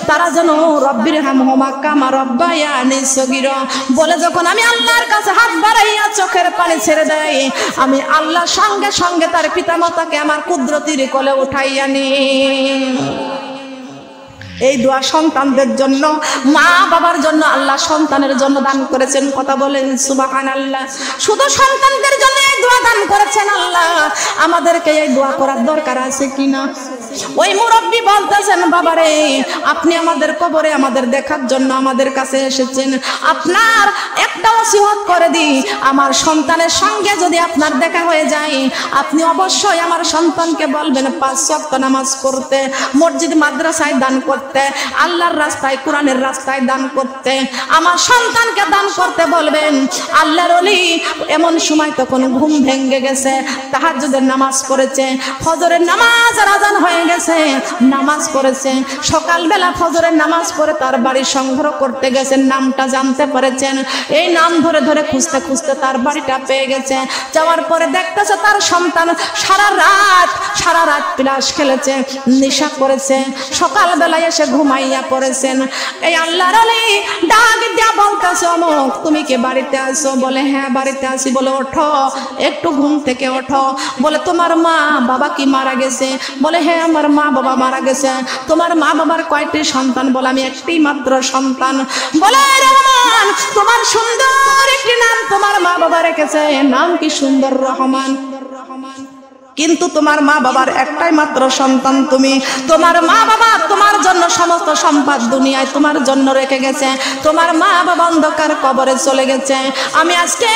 তারা যেন রব্বির হামহুমা কামা রব্বায়ানি সগীরা বলে যখন আমি আল্লাহর কাছে হাত বাড়াইয়া চোখের পানি ছেড়ে দেই, আমি আল্লাহ সঙ্গে সঙ্গে তার পিতামাতাকে আমার কুদরতির কোলে উঠাইয়া নিই। এই দোয়া সন্তানদের জন্য, মা বাবার জন্য আল্লাহ সন্তানের জন্য দান করেছেন। কথা বলেন সুবহানাল্লাহ। শুধু সন্তানদের জন্য এই দোয়া দান করেছেন আল্লাহ, আমাদেরকে এই দোয়া করার দরকার আছে কিনা? ওই মুরব্বী বলতেছেন, বাবারে আপনি আমাদের কবরে আমাদের দেখার জন্য আমাদের কাছে এসেছেন, আপনার একটা ওসিয়ত করে দিই, আমার সন্তানের সঙ্গে যদি আপনার দেখা হয়ে যায়, আপনি অবশ্যই আমার সন্তানকে বলবেন 5 ওয়াক্ত নামাজ পড়তে, মসজিদ মাদ্রাসায় দান করতে, আল্লাহর রাস্তায় কোরআনের রাস্তায় দান করতে, আমার সন্তানকে দান করতে বলবেন। আল্লাহর ওলি এমন সময় তখন ঘুম ভেঙে গেছে, তাহাজ্জুদের নামাজ পড়েছে, ফজরের নামাজ আজান হয়ে গেছে, নামাজ পড়েছে, সকালবেলা ফজরের নামাজ পড়ে তার বাড়ি সংগ্রহ করতে গেছেন, নামটা জানতে পেরেছেন, এই নাম ধরে ধরে খুঁজতে খুঁজতে তার বাড়িটা পেয়ে গেছে। যাওয়ার পরে দেখতেছে তার সন্তান সারা রাত প্লাস খেলেছে, নেশা করেছে, সকালবেলায় এসে ঘুমাইয়া পড়েছেন। এই আল্লাহর ওলি ডাক দিয়া বলতেছে, অমুক তুমি কি বাড়িতে আসো? বলে হ্যাঁ বাড়িতে আসি। বলে ওঠো, একটু ঘুম থেকে ওঠো। বলে তোমার মা বাবা কি মারা গেছে? বলে হ্যাঁ আমার মা বাবা মারা গেছে। তোমার মা বাবার কয়টি সন্তান? বলে আমি একটি মাত্র সন্তান। বলে রহমান, তোমার সুন্দর একটি নাম তোমার মা বাবা রেখেছে, নাম কি সুন্দর, রহমান। কিন্তু তোমার মা বাবার একটাই মাত্র সন্তান তুমি। তোমার মা বাবা তোমার জন্য সমস্ত সম্পদ দুনিয়ায় তোমার জন্য রেখে গেছে, তোমার মা বাবা অন্ধকার কবরে চলে গেছে। আমি আজকে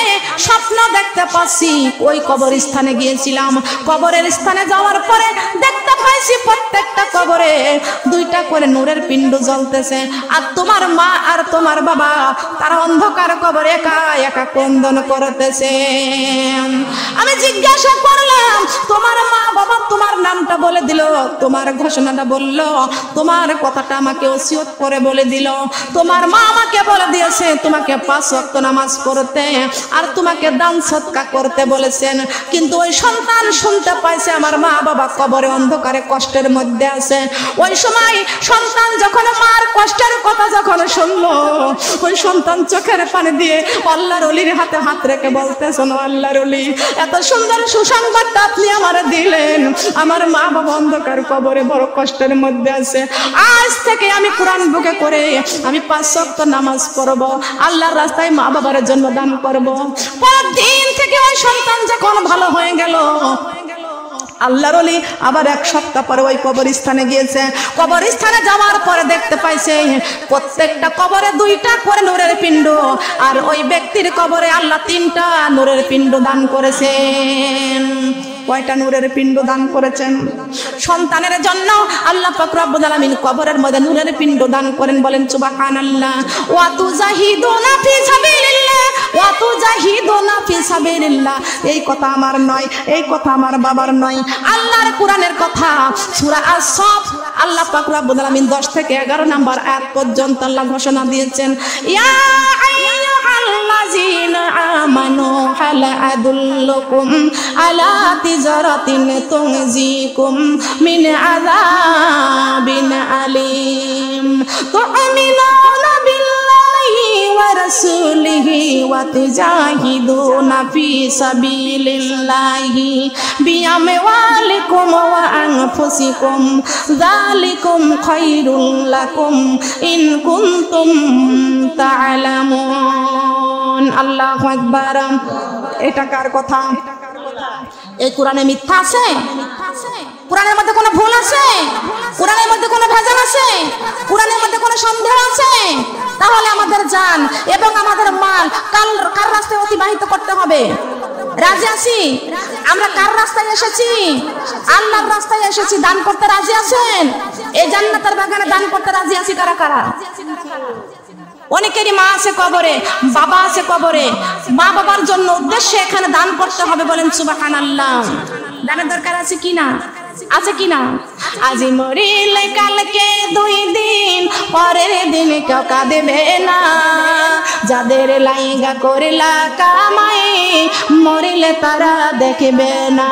স্বপ্ন দেখতে পাচ্ছি, ওই কবরস্থানে গিয়েছিলাম, কবরের স্থানে যাওয়ার পরে দেখতে পাইছি প্রত্যেকটা কবরে 2টা করে নূরের পিণ্ড জ্বলতেছে, আর তোমার মা আর তোমার বাবা তারা অন্ধকার কবরে একা একা ক্রন্দন করতেছে। আমি জিজ্ঞাসা করলাম, তোমার মা বাবা তোমার নামটা বলে দিল, তোমার ঘোষণাটা বলল, তোমার কথাটা আমাকে ওসিয়ত করে বলে দিল, তোমার মা আমাকে বলে দিয়েছে তোমাকে 5 ওয়াক্ত নামাজ পড়তে আর তোমাকে দান সদকা করতে বলেছেন। কিন্তু ওই সন্তান শুনতে পাইছে আমার মা বাবা কবরে অন্ধকারে কষ্টের মধ্যে আছে। ওই সময় সন্তান যখন মার কষ্টের কথা যখন শুনলো, ওই সন্তান চোখের পানি দিয়ে আল্লাহর ওলির হাতে হাত রেখে বলতেছেন, আল্লাহর ওলি এত সুন্দর সুসংবাদটা আপনি আমার দিলেন, আমার মা বাবা অন্ধকার কবরে বড় কষ্টের মধ্যে আছে। আজ থেকে আমি কোরআন বুকে করে আমি 5 ওয়াক্ত নামাজ পড়বো, আল্লাহর রাস্তায় মা বাবার জন্য দান করবো। পরের দিন থেকে ওই সন্তান যখন ভালো হয়ে গেল, আল্লাহর ওলি আবার 1 সপ্তাহ পরে ওই কবরস্থানে গিয়েছে। কবরস্থানে যাওয়ার পরে দেখতে পাইছে প্রত্যেকটা কবরে 2টা করে নূরের পিণ্ড, আর ওই ব্যক্তির কবরে আল্লাহ 3টা নূরের পিণ্ড দান করেছেন। কয়টা নূরের পিণ্ড দান করেছেন? সন্তানের জন্য আল্লাহ পাক রব্বুল আলামিন কবরের মধ্যে নূরের পিণ্ড দান করেন। বলেন সুবহানাল্লাহ। ওয়া তুজাহিদুনা ফি সাবিলিল্লাহ, ওয়া তুজাহিদুনা ফি সাবিলিল্লাহ। এই কথা আমার নয়, এই কথা আমার বাবার নয়, আল্লাহর কোরআনের কথা। সূরা আস-সাফ আল্লাহ পাক রব্বুল আলামিন 10 থেকে 11 নম্বর আয়াত পর্যন্ত আল্লাহ ঘোষণা দিয়েছেন, ইয়া আইয়ুহাল্লাযীনা আমানু হাল আদুল্লুকুম আলা তিজারাতিন তুনজিকুম মিন আযাবিন আলীম তু'মিনুনা বিল্লাহি ওয়া রাসূলিহি ওয়া তুজাহিদুনা ফি সাবিলিল্লাহি বিআমওয়ালিকুম ওয়া আনফুসিকুম যালিকুম খায়রুল লাকুম ইন কুনতুম তা'লামুন। আল্লাহু আকবার। এটা কার কথা? এই কোরআনে মিথ্যা আছে? কোরআনের মধ্যে কোনো ভুল আছে? কোরআনের মধ্যে কোনো ভেজাল আছে? কোরআনের মধ্যে কোনো সন্দেহ আছে? তাহলে আমাদের জান এবং আমাদের মাল কার রাস্তায় অতিবাহিত করতে হবে? রাজি আছি? আমরা কার রাস্তায় এসেছি? আল্লাহর রাস্তায় এসেছি। দান করতে রাজি আছেন? এই জান্নাতের বাগানে দান করতে রাজি আছি কারা কারা? অনেকেরই মা আছে কবরে, বাবা আছে কবরে, মা বাবার জন্য উদ্দেশ্যে এখানে দান করতে হবে। বলেন সুবহানাল্লাহ। দানের দরকার আছে কিনা? আছে কিনা? আজি মরিলে কালকে 2 দিন, পরের দিন কেউ কাঁদবে না, যাদের লাইগা করিলা কামাই মরিলে তারা দেখবে না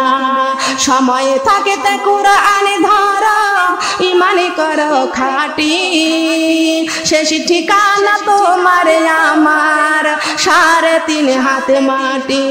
সময় থাকিতে কুরআন ধরো ইমানি করো খাঁটি শেষ ঠিকানা তোমার আমার 3.5 হাত মাটি।